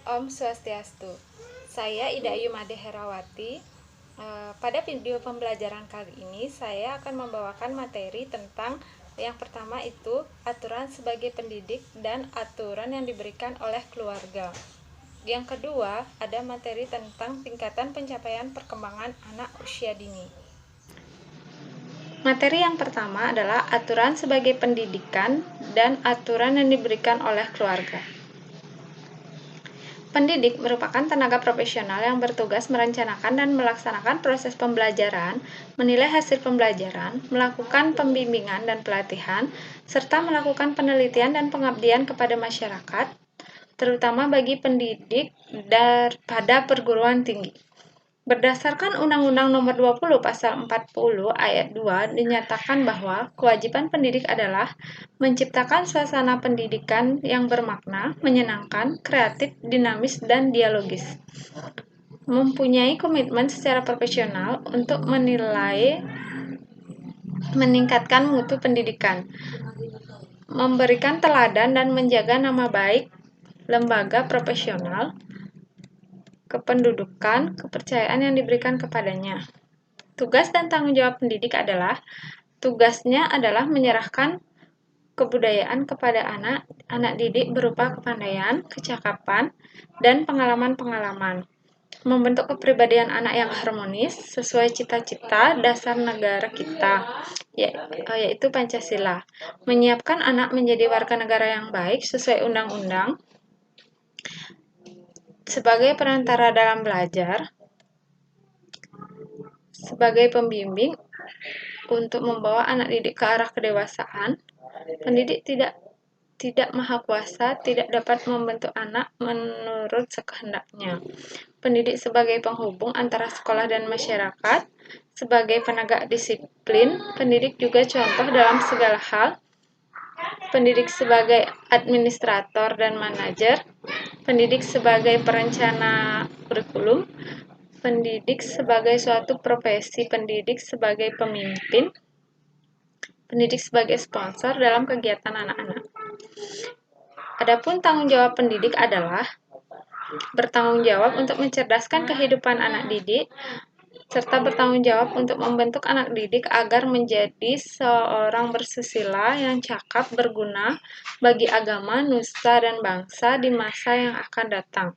Om Swastiastu. Saya Ida Ayu Made Herawati. Pada video pembelajaran kali ini saya akan membawakan materi tentang yang pertama itu aturan sebagai pendidik dan aturan yang diberikan oleh keluarga. Yang kedua ada materi tentang tingkatan pencapaian perkembangan anak usia dini. Materi yang pertama adalah aturan sebagai pendidikan dan aturan yang diberikan oleh keluarga. Pendidik merupakan tenaga profesional yang bertugas merencanakan dan melaksanakan proses pembelajaran, menilai hasil pembelajaran, melakukan pembimbingan dan pelatihan, serta melakukan penelitian dan pengabdian kepada masyarakat, terutama bagi pendidik pada perguruan tinggi. Berdasarkan Undang-Undang Nomor 20 Pasal 40 Ayat 2 dinyatakan bahwa kewajiban pendidik adalah menciptakan suasana pendidikan yang bermakna, menyenangkan, kreatif, dinamis, dan dialogis. Mempunyai komitmen secara profesional untuk meningkatkan mutu pendidikan, memberikan teladan dan menjaga nama baik lembaga profesional, kependudukan, kepercayaan yang diberikan kepadanya. Tugas dan tanggung jawab pendidik tugasnya adalah menyerahkan kebudayaan kepada anak didik berupa kepandaian, kecakapan, dan pengalaman-pengalaman. Membentuk kepribadian anak yang harmonis sesuai cita-cita dasar negara kita, yaitu Pancasila. Menyiapkan anak menjadi warga negara yang baik sesuai undang-undang, sebagai perantara dalam belajar, sebagai pembimbing untuk membawa anak didik ke arah kedewasaan. Pendidik tidak maha kuasa, tidak dapat membentuk anak menurut kehendaknya. Pendidik sebagai penghubung antara sekolah dan masyarakat, sebagai penegak disiplin, pendidik juga contoh dalam segala hal. Pendidik sebagai administrator dan manajer, pendidik sebagai perencana kurikulum, pendidik sebagai suatu profesi, pendidik sebagai pemimpin, pendidik sebagai sponsor dalam kegiatan anak-anak. Adapun tanggung jawab pendidik adalah bertanggung jawab untuk mencerdaskan kehidupan anak didik, serta bertanggung jawab untuk membentuk anak didik agar menjadi seorang bersusila yang cakap, berguna bagi agama, nusa, dan bangsa di masa yang akan datang.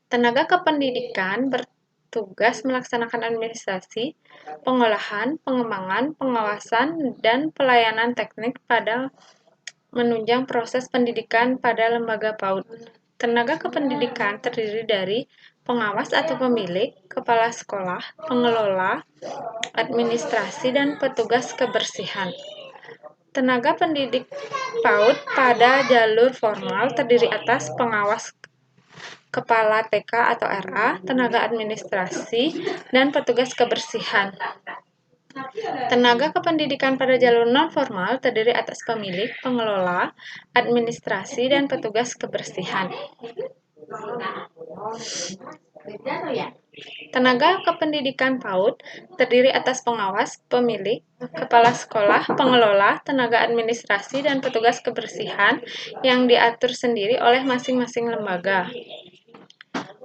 Tenaga kependidikan bertugas melaksanakan administrasi, pengolahan, pengembangan, pengawasan, dan pelayanan teknik pada menunjang proses pendidikan pada lembaga PAUD. Tenaga kependidikan terdiri dari pengawas atau pemilik, kepala sekolah, pengelola, administrasi, dan petugas kebersihan. Tenaga pendidik PAUD pada jalur formal terdiri atas pengawas, kepala TK atau RA, tenaga administrasi, dan petugas kebersihan. Tenaga kependidikan pada jalur non-formal terdiri atas pemilik, pengelola, administrasi, dan petugas kebersihan. Tenaga kependidikan PAUD terdiri atas pengawas, pemilik, kepala sekolah, pengelola, tenaga administrasi, dan petugas kebersihan yang diatur sendiri oleh masing-masing lembaga.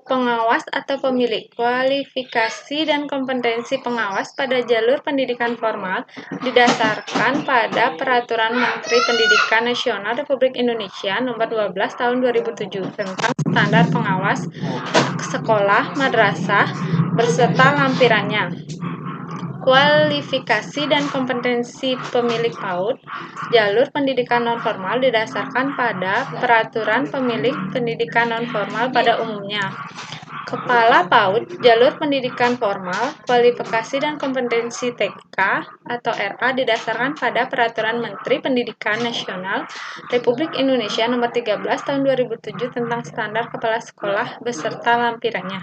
Pengawas atau pemilik, kualifikasi dan kompetensi pengawas pada jalur pendidikan formal didasarkan pada Peraturan Menteri Pendidikan Nasional Republik Indonesia Nomor 12 Tahun 2007 tentang standar pengawas sekolah madrasah beserta lampirannya. Kualifikasi dan kompetensi pemilik PAUD jalur pendidikan nonformal didasarkan pada Peraturan Pemilik Pendidikan Nonformal pada umumnya. Kepala PAUD jalur pendidikan formal, kualifikasi dan kompetensi TK atau RA didasarkan pada Peraturan Menteri Pendidikan Nasional Republik Indonesia Nomor 13 Tahun 2007 tentang standar kepala sekolah beserta lampirannya.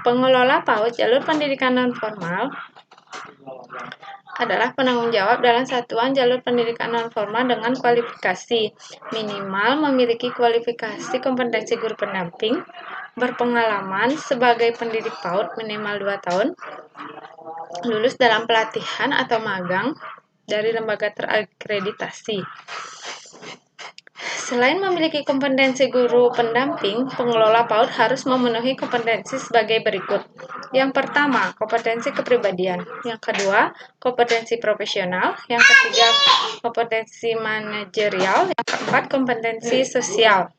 Pengelola PAUD jalur pendidikan nonformal adalah penanggung jawab dalam satuan jalur pendidikan nonformal dengan kualifikasi minimal memiliki kualifikasi kompetensi guru pendamping, berpengalaman sebagai pendidik PAUD minimal 2 tahun, lulus dalam pelatihan atau magang dari lembaga terakreditasi. Selain memiliki kompetensi guru pendamping, pengelola PAUD harus memenuhi kompetensi sebagai berikut. Yang pertama, kompetensi kepribadian. Yang kedua, kompetensi profesional. Yang ketiga, kompetensi manajerial. Yang keempat, kompetensi sosial.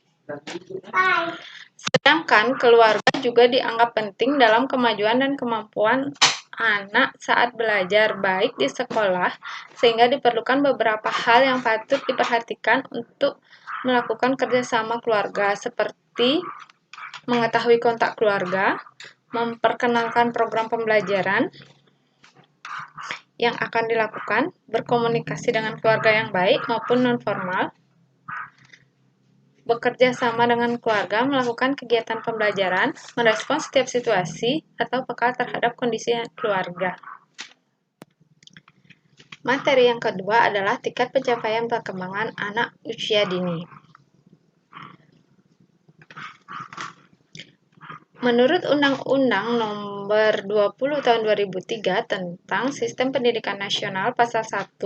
Sedangkan keluarga juga dianggap penting dalam kemajuan dan kemampuan anak saat belajar, baik di sekolah, sehingga diperlukan beberapa hal yang patut diperhatikan untuk melakukan kerjasama keluarga, seperti mengetahui kontak keluarga, memperkenalkan program pembelajaran yang akan dilakukan, berkomunikasi dengan keluarga yang baik maupun non-formal, bekerja sama dengan keluarga, melakukan kegiatan pembelajaran, merespon setiap situasi, atau peka terhadap kondisi keluarga. Materi yang kedua adalah tingkat pencapaian perkembangan anak usia dini. Menurut Undang-Undang Nomor 20 Tahun 2003 tentang Sistem Pendidikan Nasional Pasal 1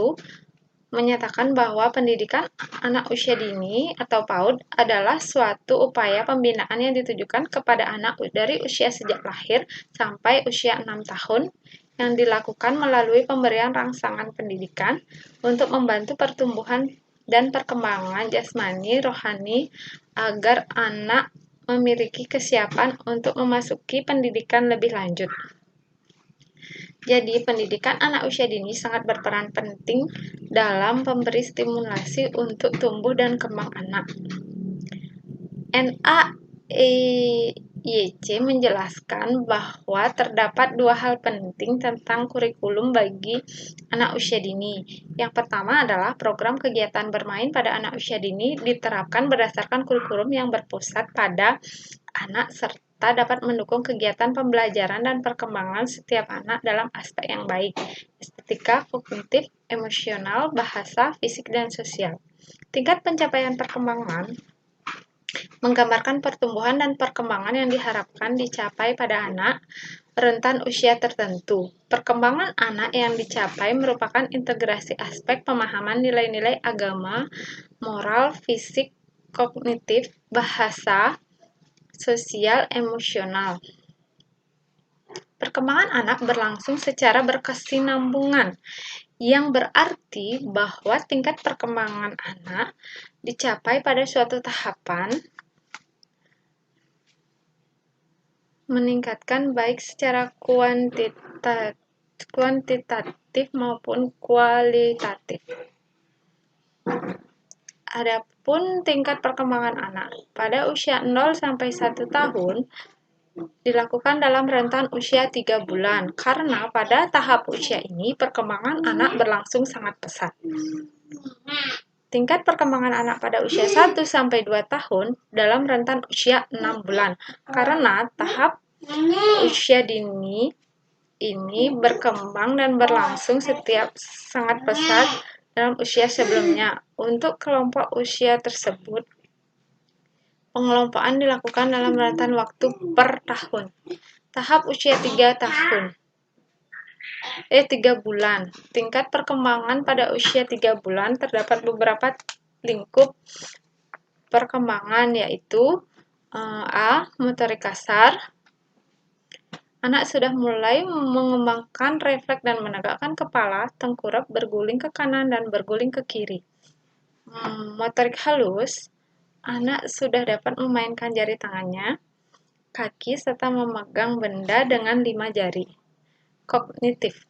menyatakan bahwa pendidikan anak usia dini atau PAUD adalah suatu upaya pembinaan yang ditujukan kepada anak dari usia sejak lahir sampai usia 6 tahun yang dilakukan melalui pemberian rangsangan pendidikan untuk membantu pertumbuhan dan perkembangan jasmani rohani agar anak memiliki kesiapan untuk memasuki pendidikan lebih lanjut. Jadi, pendidikan anak usia dini sangat berperan penting dalam memberi stimulasi untuk tumbuh dan kembang anak. NAEYC menjelaskan bahwa terdapat dua hal penting tentang kurikulum bagi anak usia dini. Yang pertama adalah program kegiatan bermain pada anak usia dini diterapkan berdasarkan kurikulum yang berpusat pada anak serta dapat mendukung kegiatan pembelajaran dan perkembangan setiap anak dalam aspek yang baik, estetika, kognitif, emosional, bahasa, fisik, dan sosial. Tingkat pencapaian perkembangan menggambarkan pertumbuhan dan perkembangan yang diharapkan dicapai pada anak rentan usia tertentu. Perkembangan anak yang dicapai merupakan integrasi aspek pemahaman nilai-nilai agama, moral, fisik, kognitif, bahasa, sosial, emosional. Perkembangan anak berlangsung secara berkesinambungan, yang berarti bahwa tingkat perkembangan anak dicapai pada suatu tahapan meningkatkan baik secara kuantitatif maupun kualitatif. Adapun tingkat perkembangan anak pada usia 0 sampai 1 tahun dilakukan dalam rentan usia 3 bulan karena pada tahap usia ini perkembangan anak berlangsung sangat pesat. Tingkat perkembangan anak pada usia 1 sampai 2 tahun dalam rentan usia 6 bulan karena tahap usia dini ini berkembang dan berlangsung setiap sangat pesat dalam usia sebelumnya. Untuk kelompok usia tersebut, pengelompokan dilakukan dalam rentan waktu per tahun. Tahap usia 3 bulan. Tingkat perkembangan pada usia 3 bulan terdapat beberapa lingkup perkembangan, yaitu A. Motorik kasar. Anak sudah mulai mengembangkan refleks dan menegakkan kepala, tengkurap, berguling ke kanan dan berguling ke kiri. Motorik halus. Anak sudah dapat memainkan jari tangannya, kaki, serta memegang benda dengan 5 jari. Kognitif.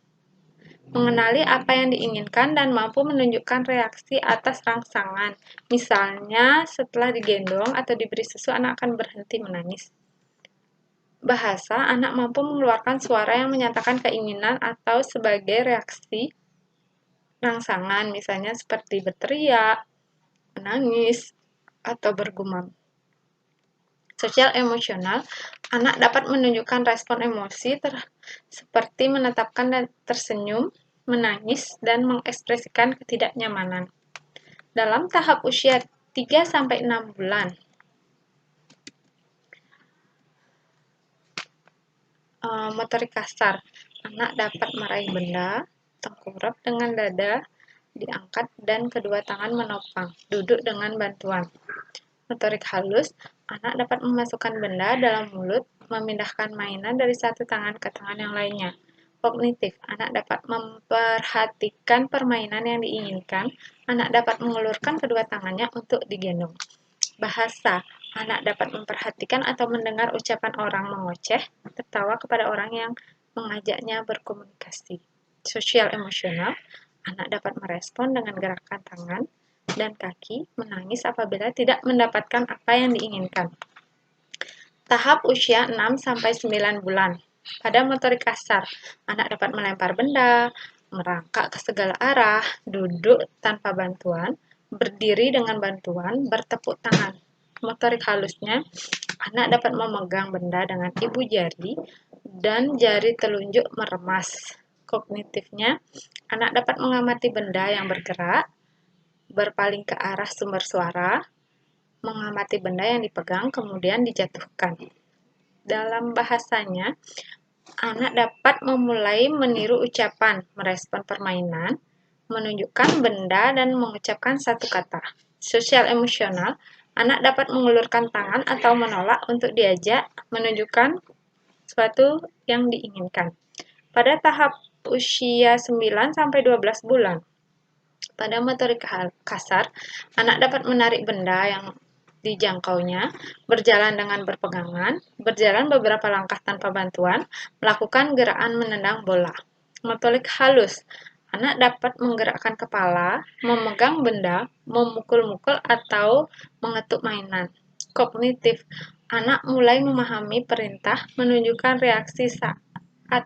Mengenali apa yang diinginkan dan mampu menunjukkan reaksi atas rangsangan. Misalnya, setelah digendong atau diberi susu, anak akan berhenti menangis. Bahasa, anak mampu mengeluarkan suara yang menyatakan keinginan atau sebagai reaksi rangsangan, misalnya seperti berteriak, menangis, atau bergumam. Sosial emosional, anak dapat menunjukkan respon emosi seperti menetapkan dan tersenyum, menangis, dan mengekspresikan ketidaknyamanan. Dalam tahap usia 3-6 bulan, motorik kasar, anak dapat meraih benda, tengkurap dengan dada, diangkat, dan kedua tangan menopang, duduk dengan bantuan. Motorik halus, anak dapat memasukkan benda dalam mulut, memindahkan mainan dari satu tangan ke tangan yang lainnya. Kognitif, anak dapat memperhatikan permainan yang diinginkan, anak dapat mengulurkan kedua tangannya untuk digendong. Bahasa, anak dapat memperhatikan atau mendengar ucapan orang mengoceh, tertawa kepada orang yang mengajaknya berkomunikasi. Sosial emosional, anak dapat merespon dengan gerakan tangan dan kaki, menangis apabila tidak mendapatkan apa yang diinginkan. Tahap usia 6-9 bulan. Pada motorik kasar, anak dapat melempar benda, merangkak ke segala arah, duduk tanpa bantuan, berdiri dengan bantuan, bertepuk tangan. Motorik halusnya, anak dapat memegang benda dengan ibu jari dan jari telunjuk meremas. Kognitifnya, anak dapat mengamati benda yang bergerak, berpaling ke arah sumber suara, mengamati benda yang dipegang kemudian dijatuhkan. Dalam bahasanya, anak dapat memulai meniru ucapan, merespon permainan, menunjukkan benda, dan mengucapkan satu kata. Sosial emosional, anak dapat mengulurkan tangan atau menolak untuk diajak, menunjukkan sesuatu yang diinginkan. Pada tahap usia 9-12 bulan, pada motorik kasar, anak dapat menarik benda yang dijangkaunya, berjalan dengan berpegangan, berjalan beberapa langkah tanpa bantuan, melakukan gerakan menendang bola. Motorik halus, anak dapat menggerakkan kepala, memegang benda, memukul-mukul atau mengetuk mainan. Kognitif, anak mulai memahami perintah, menunjukkan reaksi saat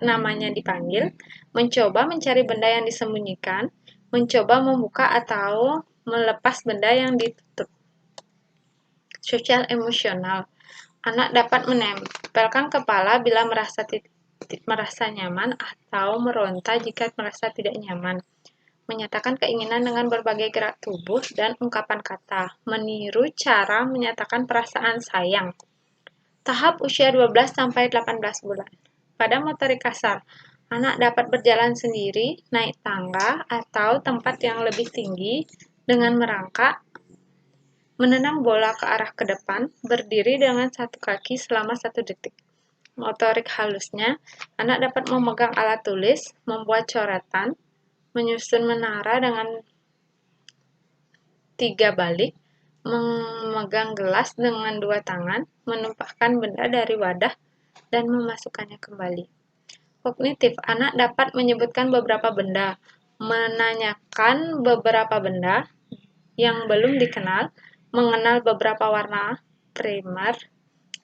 namanya dipanggil, mencoba mencari benda yang disembunyikan, mencoba membuka atau melepas benda yang ditutup. Sosial emosional, anak dapat menempelkan kepala bila merasa nyaman atau meronta jika merasa tidak nyaman. Menyatakan keinginan dengan berbagai gerak tubuh dan ungkapan kata. Meniru cara menyatakan perasaan sayang. Tahap usia 12-18 bulan. Pada motorik kasar, anak dapat berjalan sendiri, naik tangga, atau tempat yang lebih tinggi dengan merangkak, menendang bola ke arah ke depan, berdiri dengan satu kaki selama 1 detik. Motorik halusnya, anak dapat memegang alat tulis, membuat coretan, menyusun menara dengan 3 balik, memegang gelas dengan 2 tangan, menumpahkan benda dari wadah, dan memasukkannya kembali. Kognitif, anak dapat menyebutkan beberapa benda, menanyakan beberapa benda yang belum dikenal, mengenal beberapa warna primer,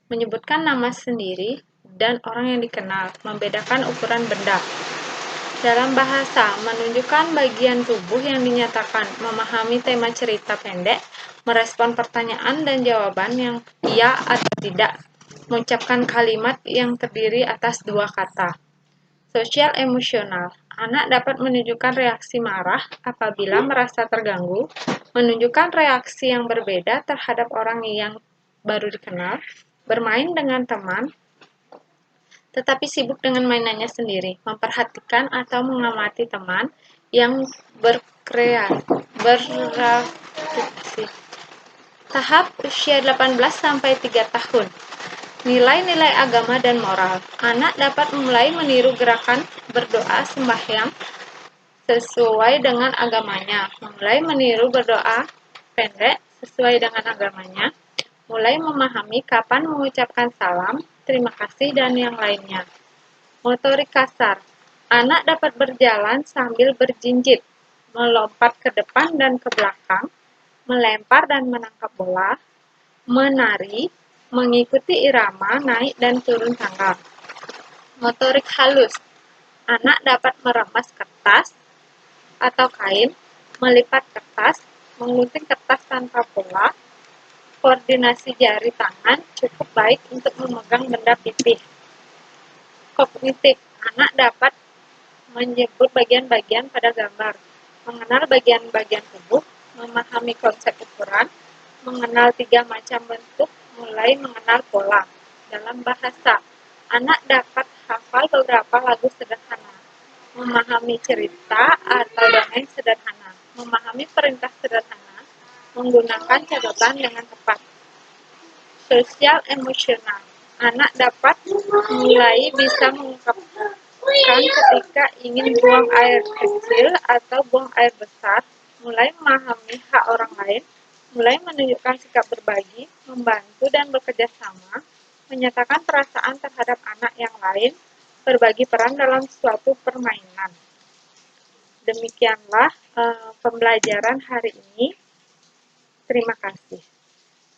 menyebutkan nama sendiri dan orang yang dikenal, membedakan ukuran benda. Dalam bahasa, menunjukkan bagian tubuh yang dinyatakan, memahami tema cerita pendek, merespon pertanyaan dan jawaban yang iya atau tidak, mengucapkan kalimat yang terdiri atas 2 kata. Sosial emosional, anak dapat menunjukkan reaksi marah apabila merasa terganggu, menunjukkan reaksi yang berbeda terhadap orang yang baru dikenal, bermain dengan teman, tetapi sibuk dengan mainannya sendiri, memperhatikan atau mengamati teman yang beraktivitas. Tahap usia 18-3 tahun. Nilai-nilai agama dan moral. Anak dapat mulai meniru gerakan berdoa sembahyang sesuai dengan agamanya, mulai meniru berdoa pendek sesuai dengan agamanya, mulai memahami kapan mengucapkan salam, terima kasih, dan yang lainnya. Motorik kasar. Anak dapat berjalan sambil berjinjit, melompat ke depan dan ke belakang, melempar dan menangkap bola, menari, mengikuti irama naik dan turun tangga. Motorik halus. Anak dapat meremas kertas atau kain, melipat kertas, menggunting kertas tanpa pola. Koordinasi jari tangan cukup baik untuk memegang benda pipih. Kognitif. Anak dapat menyebut bagian-bagian pada gambar, mengenal bagian-bagian tubuh, memahami konsep ukuran, mengenal 3 macam bentuk, mulai mengenal pola. Dalam bahasa, anak dapat hafal beberapa lagu sederhana, memahami cerita atau dongeng sederhana, memahami perintah sederhana, menggunakan catatan dengan tepat. Sosial emosional. Anak dapat mulai bisa mengungkapkan ketika ingin buang air kecil atau buang air besar, mulai memahami hak orang lain, mulai menunjukkan sikap berbagi, membantu dan bekerja sama, menyatakan perasaan terhadap anak yang lain, berbagi peran dalam suatu permainan. Demikianlah pembelajaran hari ini. Terima kasih.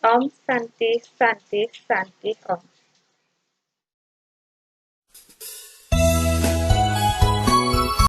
Om Santi Santi Santi Om.